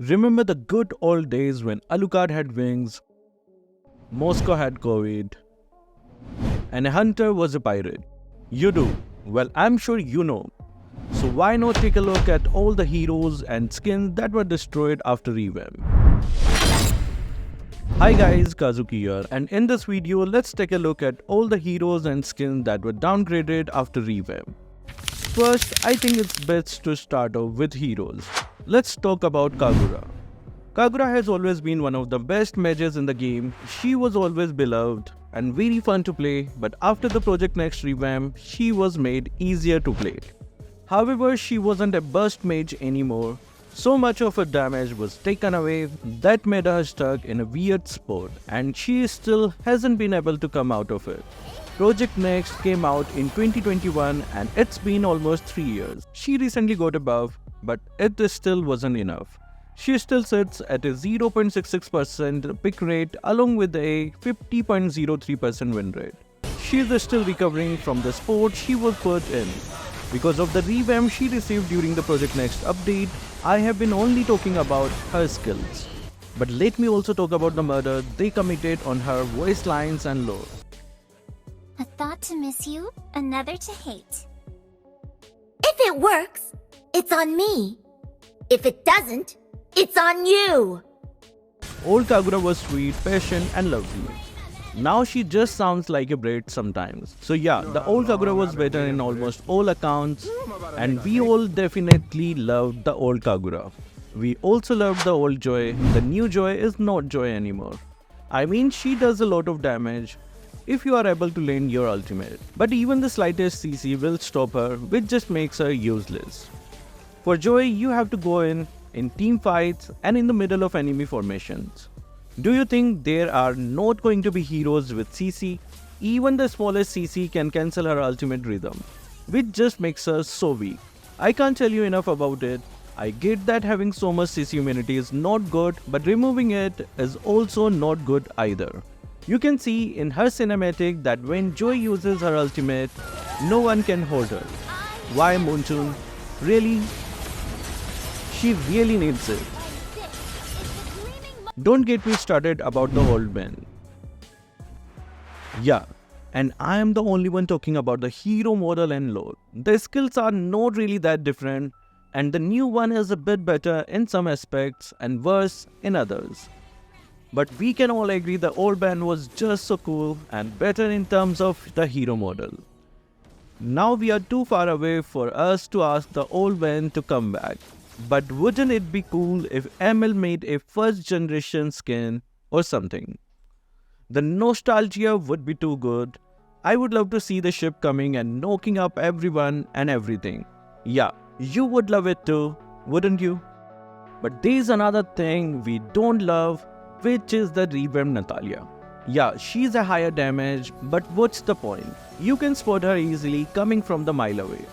Remember the good old days when Alucard had wings, Mosco had COVID, and a hunter was a pirate? You do? Well, I'm sure you know. So why not take a look at all the heroes and skins that were destroyed after Revamp? Hi guys, Kazuki here, and in this video let's take a look at all the heroes and skins that were downgraded after Revamp. First, I think it's best to start off with heroes. Let's talk about Kagura. Kagura has always been one of the best mages in the game. She was always beloved and very fun to play, but after the Project Next revamp, she was made easier to play. However, she wasn't a burst mage anymore. So much of her damage was taken away that made her stuck in a weird spot, and she still hasn't been able to come out of it. Project Next came out in 2021 and it's been almost 3 years. She recently got a buff, but it still wasn't enough. She still sits at a 0.66% pick rate along with a 50.03% win rate. She is still recovering from the sport she was put in. Because of the revamp she received during the Project Next update, I have been only talking about her skills. But let me also talk about the murder they committed on her voice lines and lore. A thought to miss you, another to hate. If it works, it's on me. If it doesn't, it's on you. Old Kagura was sweet, patient and lovely. Now she just sounds like a braid sometimes. So yeah, the old Kagura was better in almost all accounts, and we all definitely loved the old Kagura. We also loved the old Joy. The new Joy is not Joy anymore. I mean, she does a lot of damage if you are able to lane your ultimate. But even the slightest CC will stop her, which just makes her useless. For Joy, you have to go in team fights and in the middle of enemy formations. Do you think there are not going to be heroes with CC? Even the smallest CC can cancel her ultimate rhythm, which just makes her so weak. I can't tell you enough about it. I get that having so much CC immunity is not good, but removing it is also not good either. You can see in her cinematic that when Joy uses her ultimate, no one can hold her. Why, Moonchun? Really? She really needs it. Don't get me started about the old man. Yeah, and I am the only one talking about the hero model and lore. The skills are not really that different, and the new one is a bit better in some aspects and worse in others. But we can all agree the old band was just so cool and better in terms of the hero model. Now we are too far away for us to ask the old band to come back. But wouldn't it be cool if ML made a first generation skin or something? The nostalgia would be too good. I would love to see the ship coming and knocking up everyone and everything. Yeah, you would love it too, wouldn't you? But there's another thing we don't love, which is the revamped Natalia. Yeah, she's a higher damage, but what's the point? You can spot her easily coming from the mile away.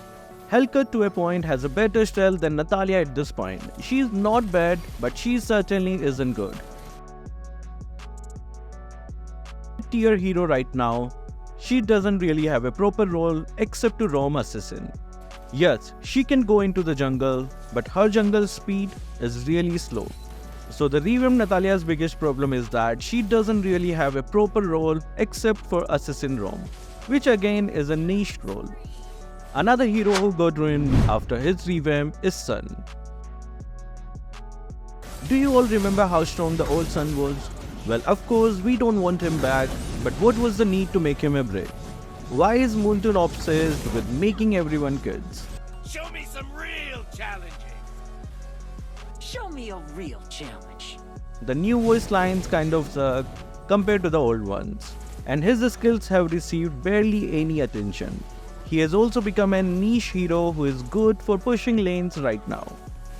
Hellcut to a point has a better stealth than Natalia at this point. She's not bad, but she certainly isn't good. Tier hero right now, she doesn't really have a proper role except to roam assassin. Yes, she can go into the jungle, but her jungle speed is really slow. So the revamped Natalia's biggest problem is that she doesn't really have a proper role except for assassin roam, which again is a niche role. Another hero who got ruined after his revamp is Sun. Do you all remember how strong the old Sun was? Well, of course we don't want him back, but what was the need to make him a brick? Why is Moonton obsessed with making everyone kids? Show me some real challenging. Show me a real challenge. The new voice lines kind of suck compared to the old ones, and his skills have received barely any attention. He has also become a niche hero who is good for pushing lanes right now.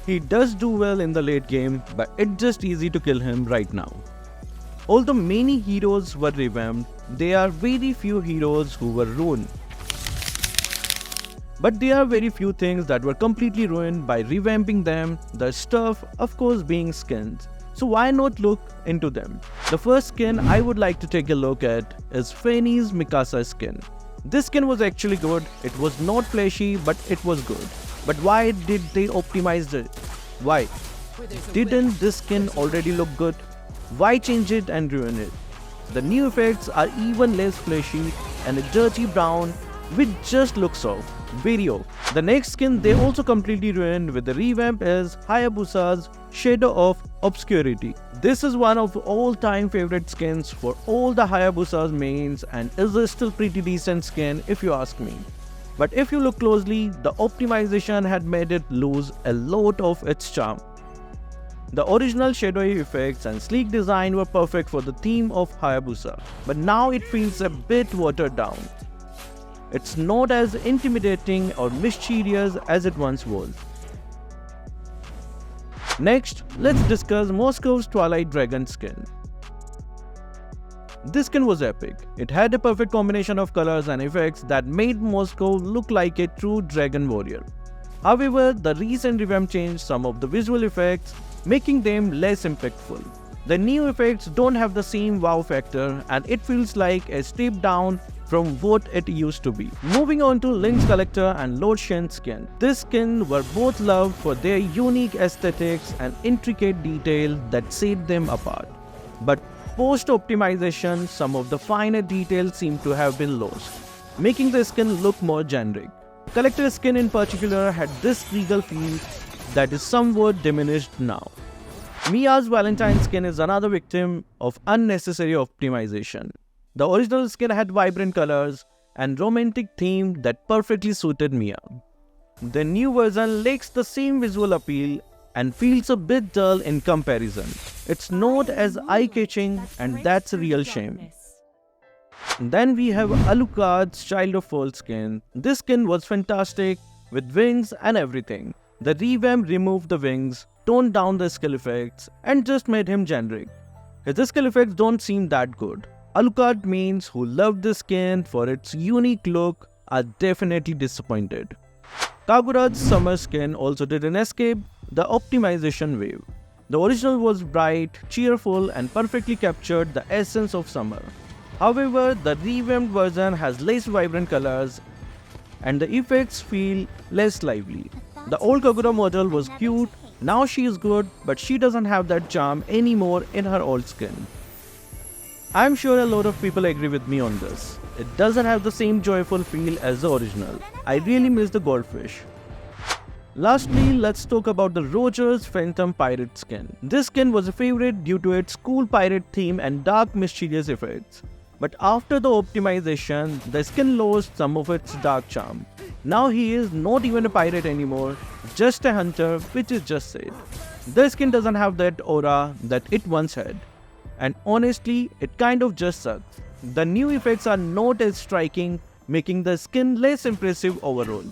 He does do well in the late game, but it's just easy to kill him right now. Although many heroes were revamped, there are very few heroes who were ruined. But there are very few things that were completely ruined by revamping them, the stuff of course being skins. So why not look into them? The first skin I would like to take a look at is Feny Masaka skin. This skin was actually good. It was not flashy, but it was good. But why did they optimize it? Why? Didn't this skin already look good? Why change it and ruin it? The new effects are even less fleshy and a dirty brown which just looks off, very off. The next skin they also completely ruined with the revamp is Hayabusa's Shadow of Obscurity. This is one of all-time favorite skins for all the Hayabusa's mains and is a still pretty decent skin if you ask me. But if you look closely, the optimization had made it lose a lot of its charm. The original shadowy effects and sleek design were perfect for the theme of Hayabusa, but now it feels a bit watered down. It's not as intimidating or mischievous as it once was. Next, let's discuss Mosco's Twilight Dragon skin. This skin was epic. It had a perfect combination of colors and effects that made Mosco look like a true dragon warrior. However, the recent revamp changed some of the visual effects, making them less impactful. The new effects don't have the same wow factor and it feels like a step down from what it used to be. Moving on to Link's Collector and Lord Shen's skin. This skin were both loved for their unique aesthetics and intricate detail that set them apart. But post-optimization, some of the finer details seem to have been lost, making the skin look more generic. Collector's skin in particular had this regal feel that is somewhat diminished now. Mia's Valentine skin is another victim of unnecessary optimization. The original skin had vibrant colors and romantic theme that perfectly suited Mia. The new version lacks the same visual appeal and feels a bit dull in comparison. It's not as eye-catching and that's a real shame. Then we have Alucard's Child of Fall skin. This skin was fantastic with wings and everything. The revamp removed the wings, toned down the skill effects and just made him generic. His skill effects don't seem that good. Alucard mains who loved this skin for its unique look are definitely disappointed. Kagura's summer skin also didn't escape the optimization wave. The original was bright, cheerful and perfectly captured the essence of summer. However, the revamped version has less vibrant colors and the effects feel less lively. The old Kagura model was cute, now she is good, but she doesn't have that charm anymore in her old skin. I'm sure a lot of people agree with me on this. It doesn't have the same joyful feel as the original. I really miss the goldfish. Lastly, let's talk about the Roger's Phantom Pirate skin. This skin was a favorite due to its cool pirate theme and dark mischievous effects. But after the optimization, the skin lost some of its dark charm. Now he is not even a pirate anymore, just a hunter, which is just sad. The skin doesn't have that aura that it once had. And honestly, it kind of just sucks. The new effects are not as striking, making the skin less impressive overall.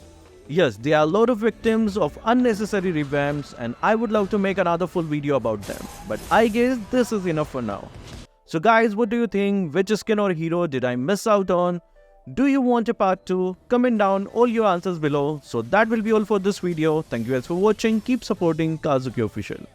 Yes, there are a lot of victims of unnecessary revamps and I would love to make another full video about them. But I guess this is enough for now. So guys, what do you think? Which skin or hero did I miss out on? Do you want a part 2? Comment down all your answers below. So that will be all for this video. Thank you guys for watching. Keep supporting Kazuki Official.